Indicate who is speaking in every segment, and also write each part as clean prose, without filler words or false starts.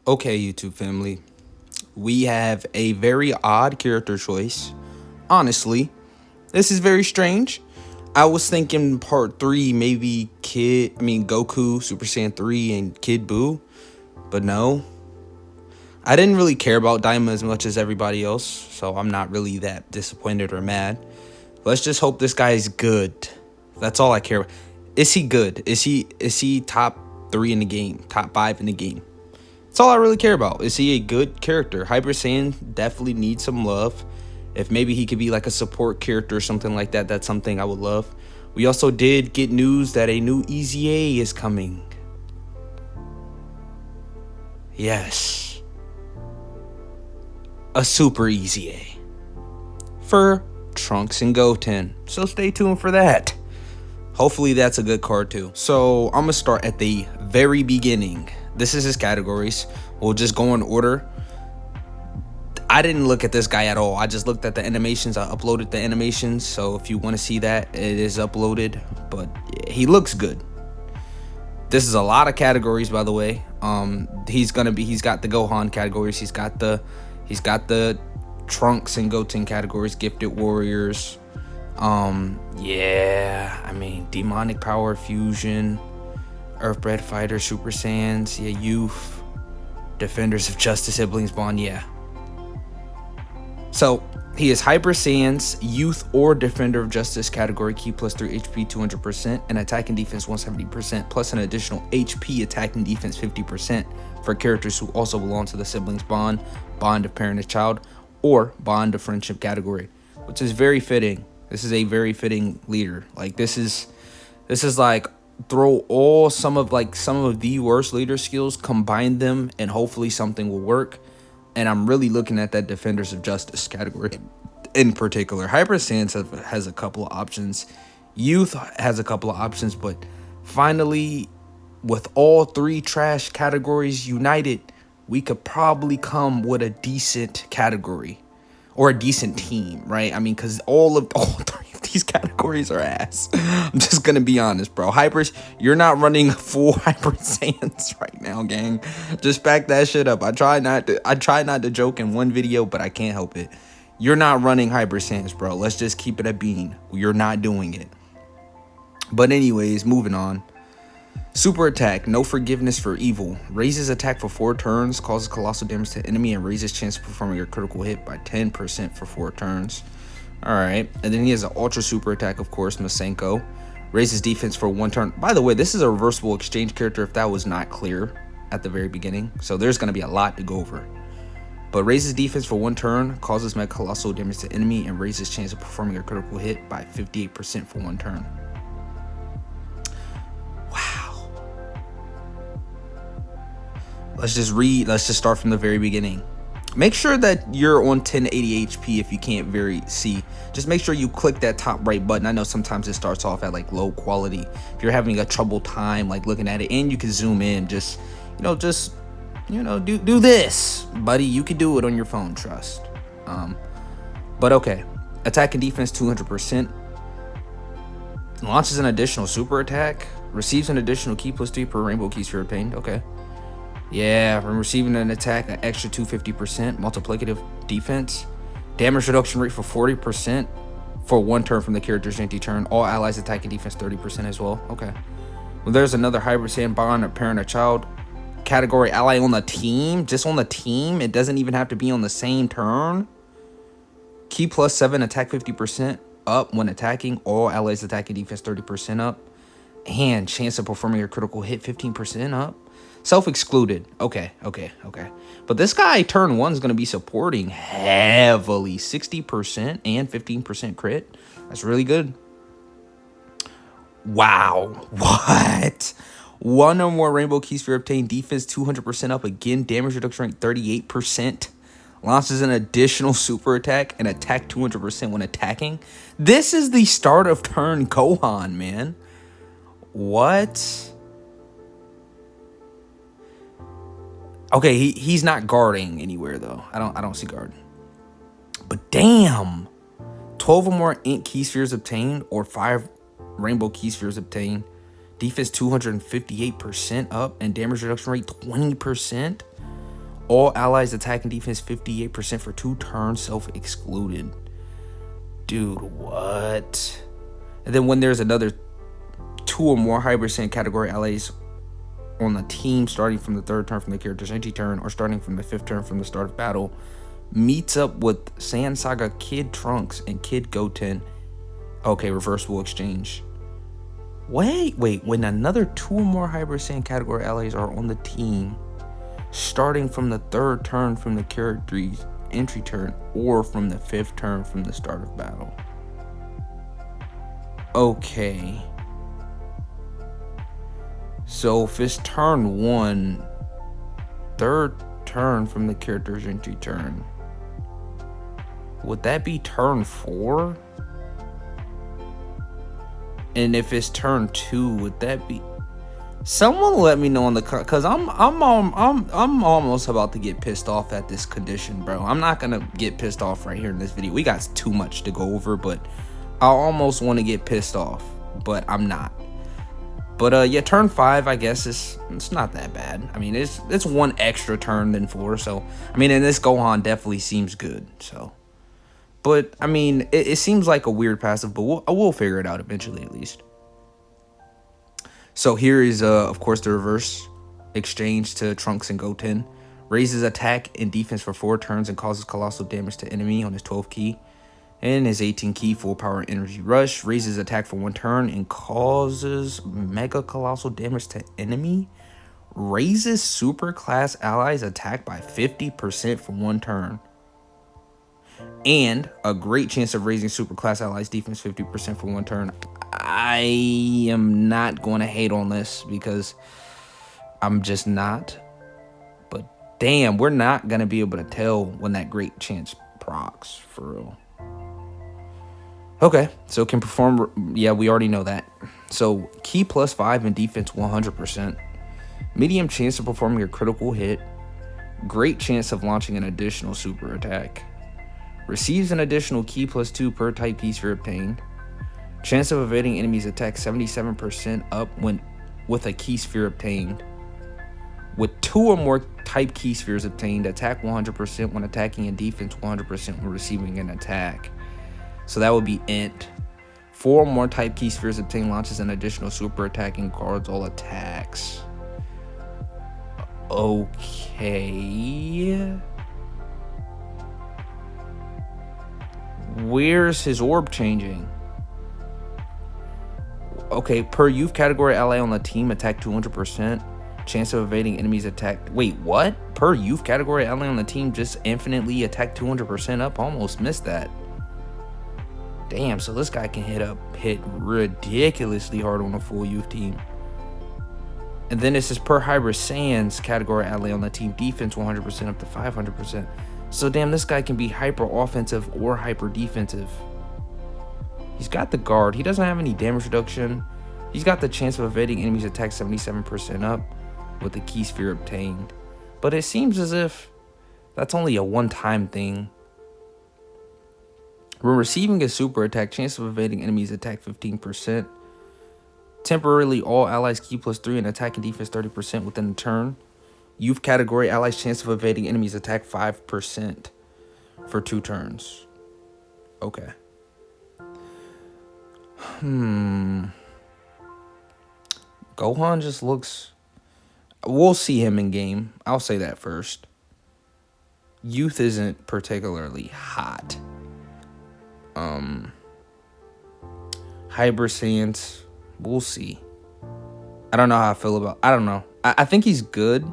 Speaker 1: Okay, YouTube family, we have a very odd character choice. Honestly, this is very strange. I was thinking part 3, maybe Goku, Super Saiyan 3, and Kid Buu, but no. I didn't really care about Daima as much as everybody else, so I'm not really that disappointed or mad. Let's just hope this guy is good. That's all I care about. Is he good? Is he top 3 in the game, top 5 in the game? That's all I really care about. Is he a good character? Hyper Saiyan definitely needs some love. If maybe he could be like a support character or something like that, that's something I would love. We also did get news that a new EZA is coming. Yes. A super EZA. For Trunks and Goten. So stay tuned for that. Hopefully that's a good card too. So I'm gonna start at the very beginning. This is his categories. We'll just go in order. I didn't look at this guy at all. I just looked at the animations. I uploaded the animations. So if you want to see that, it is uploaded. But he looks good. This is a lot of categories, by the way. He's got the Gohan categories. He's got the Trunks and Goten categories, gifted warriors. Yeah, I mean, demonic power fusion, earthbred fighter, super saiyans, yeah, youth, defenders of justice, siblings bond, yeah. So he is hyper saiyans, youth, or defender of justice category, key plus 3 HP 200%, and attack and defense 170%, plus an additional HP, attack and defense 50% for characters who also belong to the siblings bond, bond of parent and child, or bond of friendship category, which is very fitting. This is a very fitting leader. Like this is like throw all some of the worst leader skills, combine them, and hopefully something will work. And I'm really looking at that defenders of justice category in particular. Hyper Saiyan has a couple of options. Youth has a couple of options, but finally, with all 3 trash categories united, we could probably come with a decent category. Or a decent team, right? I mean, because all 3 of these categories are ass. I'm just gonna be honest, bro. You're not running full Hyper Saiyans right now, gang. Just back that shit up. I try not to joke in one video, but I can't help it. You're not running Hyper Saiyans, bro. Let's just keep it a bean. You're not doing it. But anyways, moving on. Super attack, no forgiveness for evil. Raises attack for 4 turns, causes colossal damage to enemy, and raises chance of performing a critical hit by 10% for 4 turns. Alright, and then he has an ultra super attack, of course, Masenko. Raises defense for 1 turn. By the way, this is a reversible exchange character if that was not clear at the very beginning. So there's going to be a lot to go over. But raises defense for 1 turn, causes mega colossal damage to enemy, and raises chance of performing a critical hit by 58% for 1 turn. Let's just start from the very beginning. Make sure that you're on 1080 HP if you can't see. Just make sure you click that top right button. I know sometimes it starts off at like low quality. If you're having a trouble time like looking at it, and you can zoom in, do this, buddy. You can do it on your phone, trust. But okay. Attack and defense 200%. Launches an additional super attack. Receives an additional key plus 3 per rainbow key sphere obtained. Okay. Yeah, from receiving an attack, an extra 250%, multiplicative defense, damage reduction rate for 40% for 1 turn from the character's empty turn. All allies attack and defense 30% as well. Okay. Well, there's another Hyper Saiyan bond, a parent or child category ally on the team. Just on the team. It doesn't even have to be on the same turn. Key plus 7, attack 50% up when attacking. All allies attack and defense 30% up. And chance of performing a critical hit 15% up. Self-excluded. Okay. But this guy, turn 1, is going to be supporting heavily. 60% and 15% crit. That's really good. Wow. What? 1 or more rainbow key sphere obtained. Defense 200% up again. Damage reduction rate 38%. Launches an additional super attack and attack 200% when attacking. This is the start of turn Gohan, man. What? Okay, he's not guarding anywhere though. I don't see guard. But damn, 12 or more int key spheres obtained or 5 rainbow key spheres obtained. Defense 258% up and damage reduction rate 20%. All allies attack and defense 58% for 2 turns, self-excluded. Dude, what? And then when there's another 2 or more Hyper Saiyan category allies on the team starting from the 3rd turn from the character's entry turn or starting from the 5th turn from the start of battle meets up with Saiyan Saga Kid Trunks and Kid Goten. Okay, reversible exchange. Wait, when another 2 or more Hyper Saiyan category allies are on the team starting from the 3rd turn from the character's entry turn or from the 5th turn from the start of battle. Okay. So if it's turn 1, 3rd turn from the character's entry turn, would that be turn 4? And if it's turn 2, would that be? Someone let me know in the car, cause I'm almost about to get pissed off at this condition, bro. I'm not gonna get pissed off right here in this video. We got too much to go over, but I almost want to get pissed off, but I'm not. But yeah, turn 5, I guess it's not that bad. I mean, it's 1 extra turn than 4, so I mean, and this Gohan definitely seems good. So, but I mean, it seems like a weird passive, but we'll figure it out eventually, at least. So here is of course the reverse exchange to Trunks and Goten. Raises attack and defense for 4 turns and causes colossal damage to enemy on his 12th key. And his 18 key full power energy rush raises attack for 1 turn and causes mega colossal damage to enemy. Raises super class allies attack by 50% for 1 turn. And a great chance of raising super class allies defense 50% for 1 turn. I am not going to hate on this because I'm just not. But damn, we're not going to be able to tell when that great chance procs for real. Okay, so can perform, yeah, we already know that. So key +5 and defense 100%. Medium chance of performing a critical hit. Great chance of launching an additional super attack. Receives an additional key +2 per type key sphere obtained. Chance of evading enemies attack 77% up when with a key sphere obtained. With 2 or more type key spheres obtained, attack 100% when attacking and defense 100% when receiving an attack. So that would be int. 4 or more type key spheres obtained launches an additional super attack and guards all attacks. Okay. Where's his orb changing? Okay, per youth category ally on the team, attack 200%. Chance of evading enemies attack. Wait, what? Per youth category ally on the team, just infinitely attack 200% up? Almost missed that. Damn, so this guy can hit ridiculously hard on a full youth team. And then this is per Hybrid Saiyans category ally on the team, defense 100% up to 500%. So damn, this guy can be hyper offensive or hyper defensive. He's got the guard. He doesn't have any damage reduction. He's got the chance of evading enemies attack 77% up with the key sphere obtained. But it seems as if that's only a one-time thing. When receiving a super attack, chance of evading enemies attack 15%. Temporarily, all allies key +3 and attack and defense 30% within a turn. Youth category allies chance of evading enemies attack 5% for 2 turns. Okay. Gohan just looks... We'll see him in game. I'll say that first. Youth isn't particularly hot. Hyper Saiyans, we'll see. I don't know how I feel about... I don't know. I think he's good.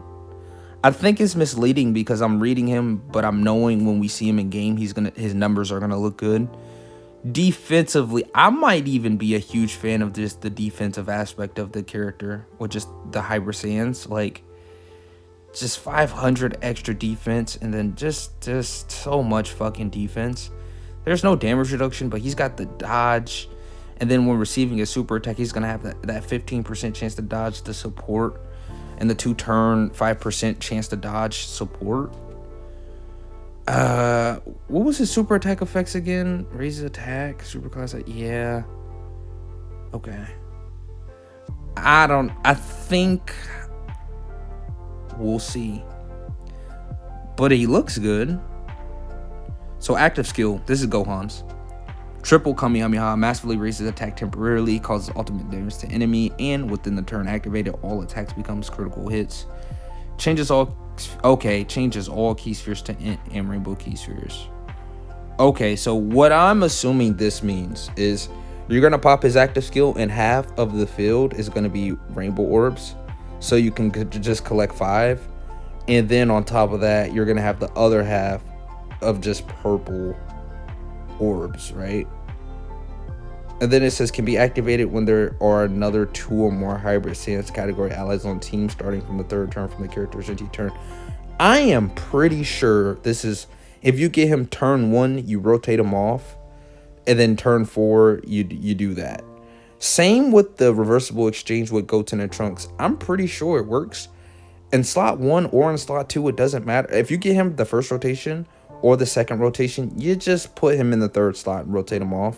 Speaker 1: I think it's misleading because I'm reading him, but I'm knowing when we see him in game, his numbers are gonna look good. Defensively, I might even be a huge fan of just the defensive aspect of the character, or just the Hyper Saiyans. Like, just 500 extra defense, and then just so much fucking defense. There's no damage reduction, but he's got the dodge. And then when receiving a super attack, he's gonna have that 15% chance to dodge the support, and the 2-turn 5% chance to dodge support. What was his super attack effects again? Raises attack, super class. Yeah. Okay. I think we'll see. but he looks good. So active skill, this is Gohan's. Triple Kamehameha, massively raises attack temporarily, causes ultimate damage to enemy, and within the turn activated, all attacks becomes critical hits. Changes all key spheres to Int and rainbow key spheres. Okay, so what I'm assuming this means is you're gonna pop his active skill and half of the field is gonna be rainbow orbs, so you can just collect 5, and then on top of that you're gonna have the other half of just purple orbs, right? And then it says can be activated when there are another 2 or more hybrid Saiyans category allies on team starting from the 3rd turn from the character's empty turn. I am pretty sure this is if you get him turn 1, you rotate him off, and then turn 4 you do that. Same with the reversible exchange with Goten and Trunks. I'm pretty sure it works in slot 1 or in slot 2. It doesn't matter if you get him the first rotation or the second rotation. You just put him in the 3rd slot and rotate him off.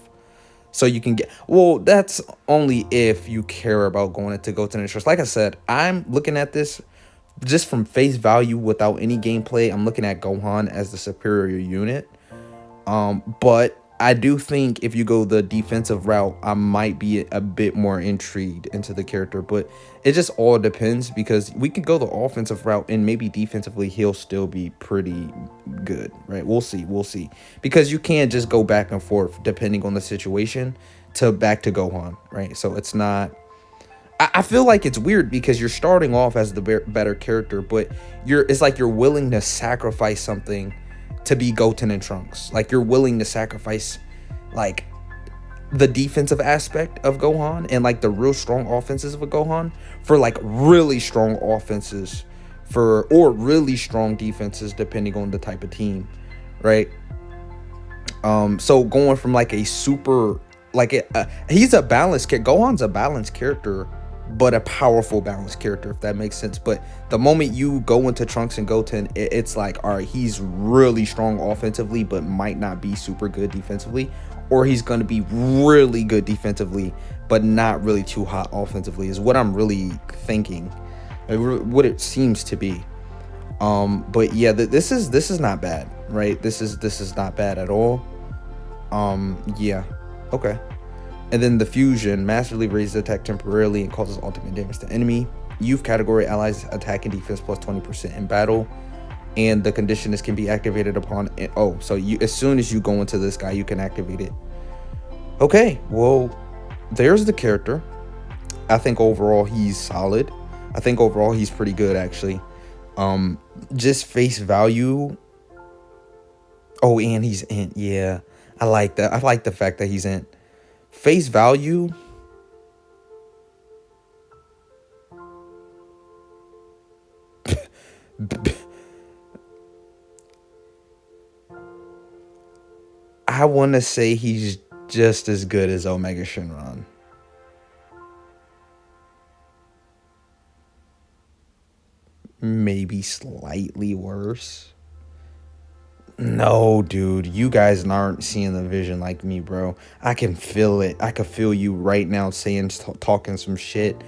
Speaker 1: So you can get, well, that's only if you care about going into Goten and Trunks. Like I said, I'm looking at this just from face value without any gameplay. I'm looking at Gohan as the superior unit. But I do think if you go the defensive route, I might be a bit more intrigued into the character. But it just all depends, because we could go the offensive route and maybe defensively he'll still be pretty good, right? We'll see, because you can't just go back and forth depending on the situation back to Gohan, right? So it's not, I feel like it's weird because you're starting off as the better character, but it's like you're willing to sacrifice something to be Goten and Trunks. Like you're willing to sacrifice like the defensive aspect of Gohan and like the real strong offenses of a Gohan for like really strong offenses or really strong defenses depending on the type of team, right? So going from like a super he's a balanced character. Gohan's a balanced character, but a powerful balanced character, if that makes sense. But the moment you go into Trunks and Goten, it's like, all right, he's really strong offensively but might not be super good defensively, or he's going to be really good defensively but not really too hot offensively, is what I'm really thinking, what it seems to be. But yeah, this is not bad, right? This is not bad at all. Yeah, okay. And then the fusion massively raises attack temporarily and causes ultimate damage to enemy. Youth category allies attack and defense plus 20% in battle. And the condition is can be activated upon so as soon as you go into this guy, you can activate it. Okay, well, there's the character. I think overall he's solid. I think overall he's pretty good, actually. Just face value. Oh, and he's Int. Yeah, I like that. I like the fact that he's Int. Face value, I want to say he's just as good as Omega Shenron. Maybe slightly worse. No, dude, you guys aren't seeing the vision like me, bro. I can feel it. I can feel you right now talking some shit.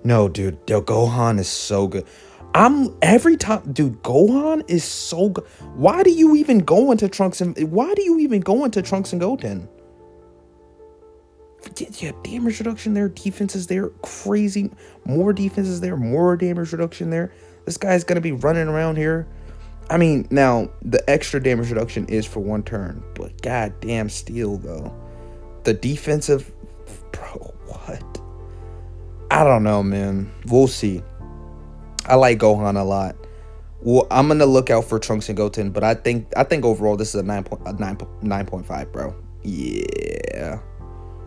Speaker 1: No, dude, Gohan is so good. Every time, dude, Gohan is so good. Why do you even go into Trunks and Goten? Yeah, damage reduction there, defense is there, crazy. More defense is there, more damage reduction there. This guy's gonna be running around here. I mean, now, the extra damage reduction is for 1 turn, but goddamn still, though. The defensive... Bro, what? I don't know, man. We'll see. I like Gohan a lot. Well, I'm going to look out for Trunks and Goten, but I think overall this is a 9.5, bro. Yeah.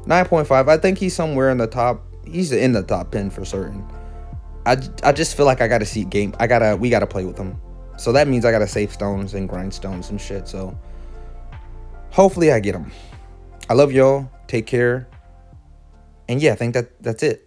Speaker 1: 9.5. I think he's somewhere in the top... He's in the top 10 for certain. I just feel like I got to see game... We got to play with him. So that means I gotta save stones and grind stones and shit. So hopefully I get them. I love y'all. Take care. And yeah, I think that's it.